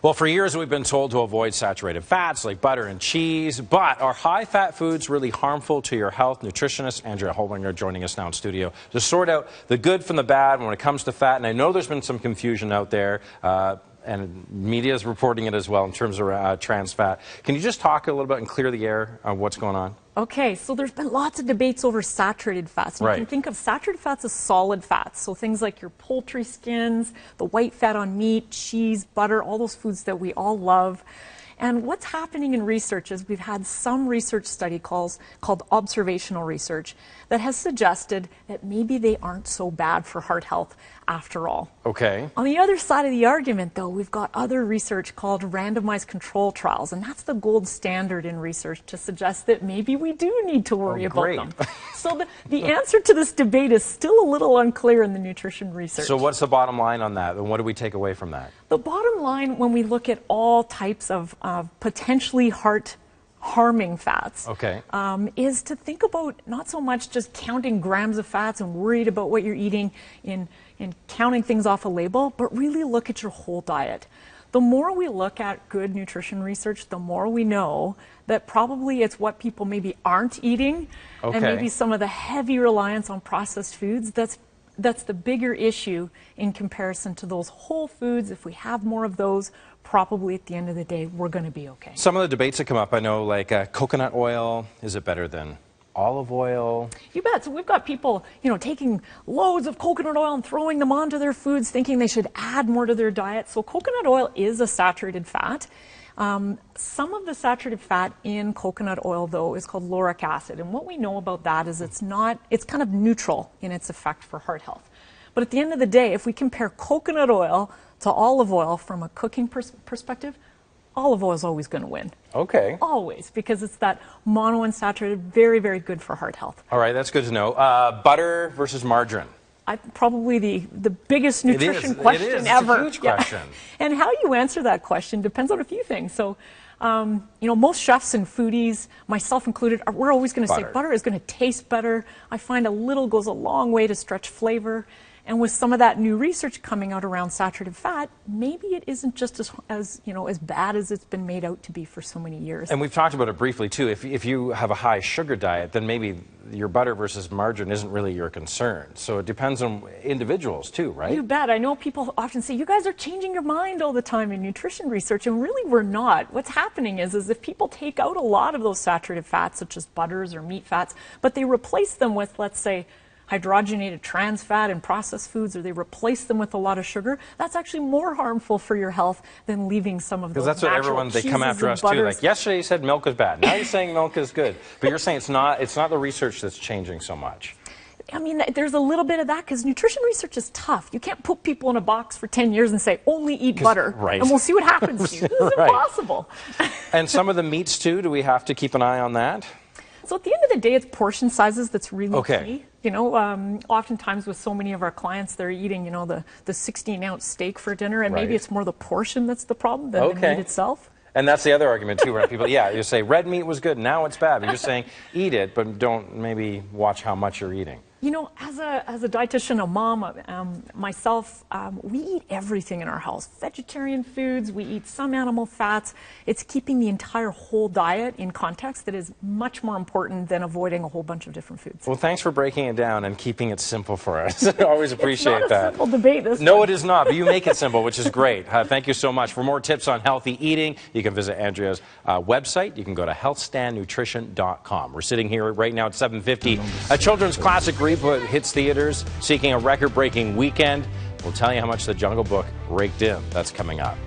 Well, for years we've been told to avoid saturated fats like butter and cheese, but are high-fat foods really harmful to your health? Nutritionist Andrea Holwegner joining us now in studio to sort out the good from the bad when it comes to fat. And I know there's been some confusion out there, and media is reporting it as well in terms of trans fat. Can you just talk a little bit and clear the air on what's going on? Okay, so there's been lots of debates over saturated fats. And you can think of saturated fats as solid fats. So things like your poultry skins, the white fat on meat, cheese, butter, all those foods that we all love. And what's happening in research is we've had some research study called observational research that has suggested that maybe they aren't so bad for heart health after all. Okay. On the other side of the argument, though, we've got other research called randomized control trials, and that's the gold standard in research to suggest that maybe we do need to worry about them. So the answer to this debate is still a little unclear in the nutrition research. So what's the bottom line on that, and what do we take away from that? The bottom line, when we look at all types of potentially heart-harming fats, is to think about not so much just counting grams of fats and worried about what you're eating in counting things off a label, but really look at your whole diet. The more we look at good nutrition research, the more we know that probably it's what people maybe aren't eating, and maybe some of the heavy reliance on processed foods that's the bigger issue in comparison to those whole foods. If we have more of those, probably at the end of the day, we're going to be okay. Some of the debates that come up, I know, like coconut oil, is it better than olive oil? You bet. So we've got people, taking loads of coconut oil and throwing them onto their foods, thinking they should add more to their diet. So coconut oil is a saturated fat. Some of the saturated fat in coconut oil, though, is called lauric acid. And what we know about that is it's kind of neutral in its effect for heart health. But at the end of the day, if we compare coconut oil to olive oil from a cooking perspective, olive oil is always going to win. Okay. Always, because it's that monounsaturated, very, very good for heart health. All right, that's good to know. Butter versus margarine. Probably the biggest nutrition question ever. It's a huge question. Yeah. And how you answer that question depends on a few things. So, most chefs and foodies, myself included, we're always going to say butter is going to taste better. I find a little goes a long way to stretch flavor. And with some of that new research coming out around saturated fat, maybe it isn't just as bad as it's been made out to be for so many years. And we've talked about it briefly too. If you have a high sugar diet, then maybe your butter versus margarine isn't really your concern. So it depends on individuals too, right? You bet. I know people often say, you guys are changing your mind all the time in nutrition research, and really we're not. What's happening is if people take out a lot of those saturated fats, such as butters or meat fats, but they replace them with, let's say, hydrogenated trans fat in processed foods, or they replace them with a lot of sugar, that's actually more harmful for your health than leaving some of those natural cheeses. Because that's what they come after us too. Like yesterday you said milk is bad. Now you're saying milk is good. But you're saying it's not the research that's changing so much. I mean, there's a little bit of that because nutrition research is tough. You can't put people in a box for 10 years and say, only eat butter, and we'll see what happens to you. This is impossible. And some of the meats too, do we have to keep an eye on that? So at the end of the day, it's portion sizes that's really key. Oftentimes with so many of our clients, they're eating, the 16-ounce steak for dinner, and maybe it's more the portion that's the problem than the meat itself. And that's the other argument too, where people, you say red meat was good, now it's bad. But you're saying eat it, but don't maybe watch how much you're eating. As a dietitian, a mom, myself, we eat everything in our house. Vegetarian foods, we eat some animal fats. It's keeping the entire whole diet in context that is much more important than avoiding a whole bunch of different foods. Well, thanks for breaking it down and keeping it simple for us. I always appreciate that. It's not a simple debate this No, it is not, but you make it simple, which is great. Thank you so much. For more tips on healthy eating, you can visit Andrea's website. You can go to healthstandnutrition.com. We're sitting here right now at 7:50. A children's classic reboot hits theaters, seeking a record-breaking weekend. We'll tell you how much The Jungle Book raked in. That's coming up.